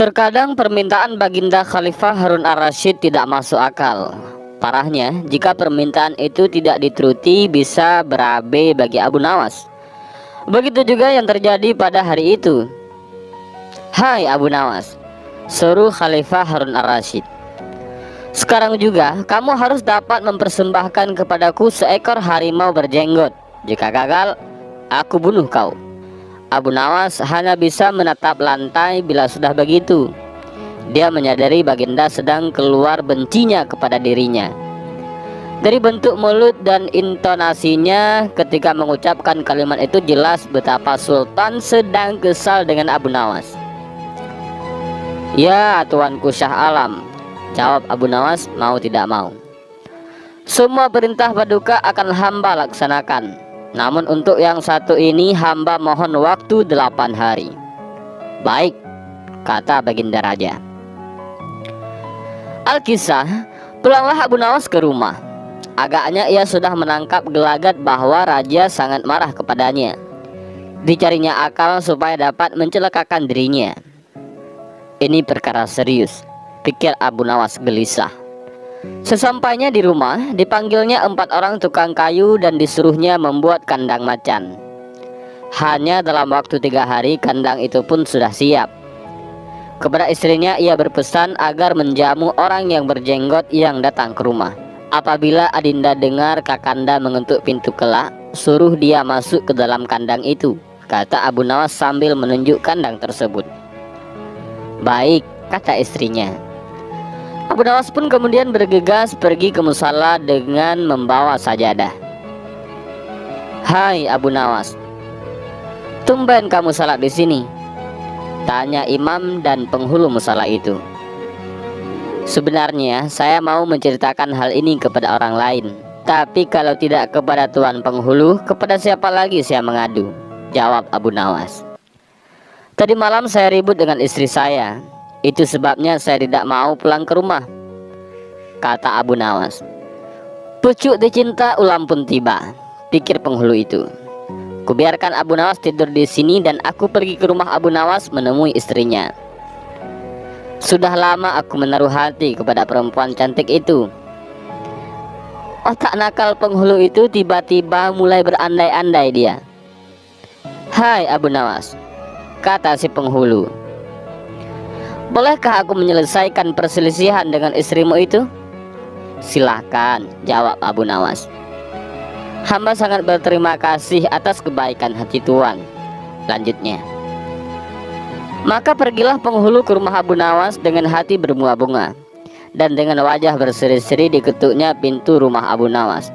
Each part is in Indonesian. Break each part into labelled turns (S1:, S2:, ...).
S1: Terkadang permintaan Baginda Khalifah Harun ar-Rasyid tidak masuk akal. Parahnya, jika permintaan itu tidak dituruti bisa berabe bagi Abu Nawas. Begitu juga yang terjadi pada hari itu. "Hai Abu Nawas," seru Khalifah Harun ar-Rasyid, "sekarang juga kamu harus dapat mempersembahkan kepadaku seekor harimau berjenggot. Jika gagal, aku bunuh kau." Abu Nawas hanya bisa menatap lantai. Bila sudah begitu, dia menyadari Baginda sedang keluar bencinya kepada dirinya. Dari bentuk mulut dan intonasinya ketika mengucapkan kalimat itu jelas betapa Sultan sedang kesal dengan Abu Nawas. "Ya Tuanku Syah Alam," jawab Abu Nawas mau tidak mau, "semua perintah Paduka akan hamba laksanakan. Namun untuk yang satu ini hamba mohon waktu 8 hari. "Baik," kata Baginda Raja. Alkisah, pulanglah Abu Nawas ke rumah. Agaknya ia sudah menangkap gelagat bahwa Raja sangat marah kepadanya. Dicarinya akal supaya dapat mencelakakan dirinya. Ini perkara serius, pikir Abu Nawas gelisah. Sesampainya di rumah, dipanggilnya 4 orang tukang kayu dan disuruhnya membuat kandang macan. Hanya dalam waktu 3 hari kandang itu pun sudah siap. Kepada istrinya ia berpesan agar menjamu orang yang berjenggot yang datang ke rumah. Apabila Adinda dengar Kakanda mengetuk pintu kelak, suruh dia masuk ke dalam kandang itu, kata Abu Nawas sambil menunjuk kandang tersebut. "Baik," kata istrinya. Abu Nawas pun kemudian bergegas pergi ke musala dengan membawa sajadah. "Hai Abu Nawas, tumben kamu salat di sini?" tanya imam dan penghulu musala itu. "Sebenarnya saya mau menceritakan hal ini kepada orang lain, tapi kalau tidak kepada tuan penghulu, kepada siapa lagi saya mengadu?" jawab Abu Nawas. "Tadi malam saya ribut dengan istri saya. Itu sebabnya saya tidak mau pulang ke rumah," kata Abu Nawas. "Pucuk dicinta ulam pun tiba," pikir penghulu itu. "Kubiarkan Abu Nawas tidur di sini dan aku pergi ke rumah Abu Nawas menemui istrinya. Sudah lama aku menaruh hati kepada perempuan cantik itu." Otak nakal penghulu itu tiba-tiba mulai berandai-andai dia. "Hai Abu Nawas," kata si penghulu, "bolehkah aku menyelesaikan perselisihan dengan istrimu itu?" "Silahkan," jawab Abu Nawas. "Hamba sangat berterima kasih atas kebaikan hati tuan," lanjutnya. Maka pergilah penghulu ke rumah Abu Nawas dengan hati berbunga-bunga, dan dengan wajah berseri-seri diketuknya pintu rumah Abu Nawas.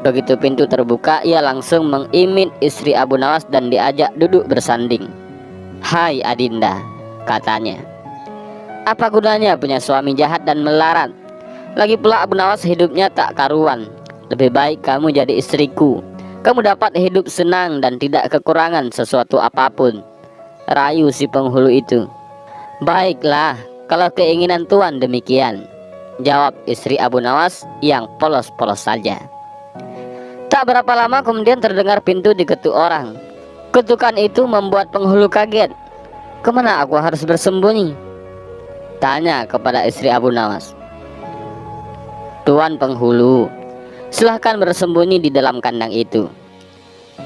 S1: Begitu pintu terbuka, ia langsung mengimit istri Abu Nawas dan diajak duduk bersanding. "Hai Adinda," katanya, "apa gunanya punya suami jahat dan melarat? Lagi pula Abu Nawas hidupnya tak karuan. Lebih baik kamu jadi istriku. Kamu dapat hidup senang dan tidak kekurangan sesuatu apapun," rayu si penghulu itu. "Baiklah, kalau keinginan tuan demikian," jawab istri Abu Nawas yang polos-polos saja. Tak berapa lama kemudian terdengar pintu diketuk orang. Ketukan itu membuat penghulu kaget. "Kemana aku harus bersembunyi?" tanya kepada istri Abu Nawas. "Tuan penghulu, silahkan bersembunyi di dalam kandang itu,"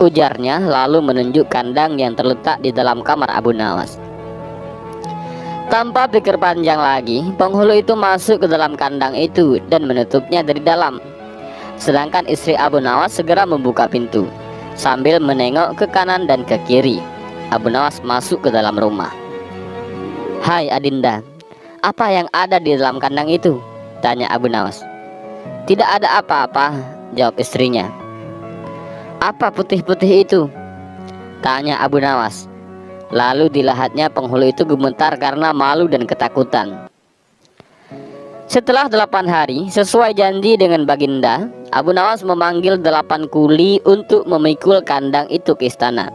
S1: ujarnya lalu menunjuk kandang yang terletak di dalam kamar Abu Nawas. Tanpa pikir panjang lagi, penghulu itu masuk ke dalam kandang itu dan menutupnya dari dalam. Sedangkan istri Abu Nawas segera membuka pintu sambil menengok ke kanan dan ke kiri. Abu Nawas masuk ke dalam rumah. "Hai Adinda, apa yang ada di dalam kandang itu?" tanya Abu Nawas. "Tidak ada apa-apa," jawab istrinya. "Apa putih-putih itu?" tanya Abu Nawas. Lalu dilihatnya penghulu itu gemetar karena malu dan ketakutan. Setelah 8 hari, sesuai janji dengan Baginda, Abu Nawas memanggil 8 kuli untuk memikul kandang itu ke istana.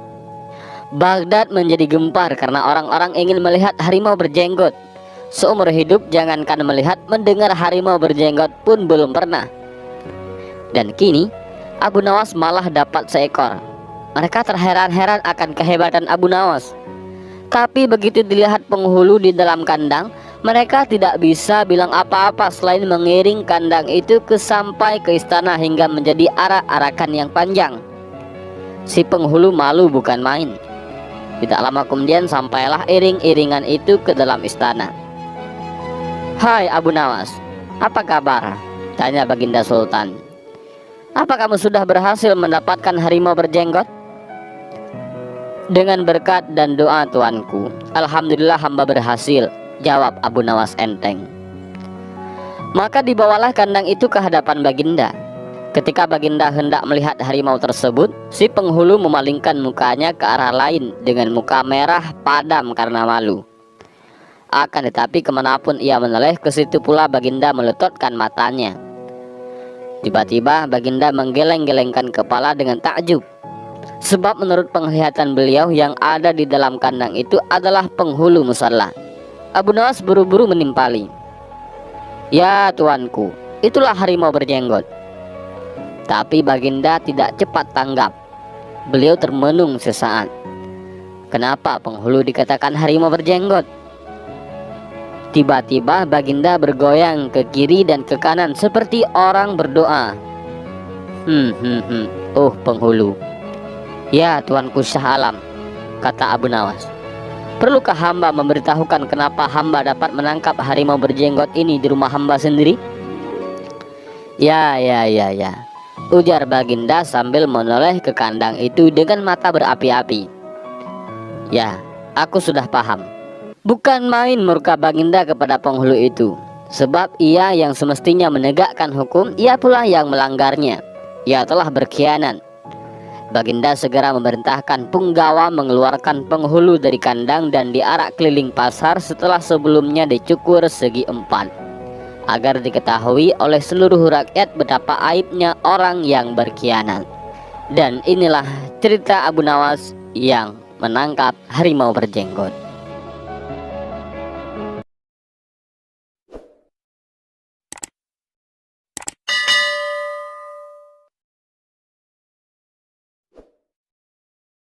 S1: Baghdad menjadi gempar karena orang-orang ingin melihat harimau berjenggot. Seumur hidup jangankan melihat, mendengar harimau berjenggot pun belum pernah. Dan kini Abu Nawas malah dapat seekor. Mereka terheran-heran akan kehebatan Abu Nawas. Tapi begitu dilihat penghulu di dalam kandang, mereka tidak bisa bilang apa-apa selain mengiring kandang itu sampai ke istana hingga menjadi arak-arakan yang panjang. Si penghulu malu bukan main. Tidak lama kemudian sampailah iring-iringan itu ke dalam istana. "Hai Abu Nawas, apa kabar?" tanya Baginda Sultan. "Apa kamu sudah berhasil mendapatkan harimau berjenggot?" "Dengan berkat dan doa tuanku, alhamdulillah hamba berhasil," jawab Abu Nawas enteng. Maka dibawalah kandang itu ke hadapan Baginda. Ketika Baginda hendak melihat harimau tersebut, si penghulu memalingkan mukanya ke arah lain dengan muka merah padam karena malu. Akan tetapi kemanapun ia menoleh, ke situ pula Baginda meletotkan matanya. Tiba-tiba Baginda menggeleng-gelengkan kepala dengan takjub, sebab menurut penglihatan beliau yang ada di dalam kandang itu adalah penghulu musalla. Abu Nawas buru-buru menimpali. "Ya tuanku, itulah harimau berjenggot." Tapi Baginda tidak cepat tanggap. Beliau termenung sesaat. Kenapa penghulu dikatakan harimau berjenggot? Tiba-tiba Baginda bergoyang ke kiri dan ke kanan seperti orang berdoa. Oh penghulu." "Ya tuanku Shah Alam," kata Abu Nawas. "Perlukah hamba memberitahukan kenapa hamba dapat menangkap harimau berjenggot ini di rumah hamba sendiri?" Ya, ujar Baginda sambil menoleh ke kandang itu dengan mata berapi-api. "Ya, aku sudah paham." Bukan main murka Baginda kepada penghulu itu, sebab ia yang semestinya menegakkan hukum, ia pula yang melanggarnya. Ia telah berkhianat. Baginda segera memerintahkan punggawa mengeluarkan penghulu dari kandang dan diarak keliling pasar setelah sebelumnya dicukur segi empat, agar diketahui oleh seluruh rakyat betapa aibnya orang yang berkhianat. Dan inilah cerita Abu Nawas yang menangkap harimau berjenggot.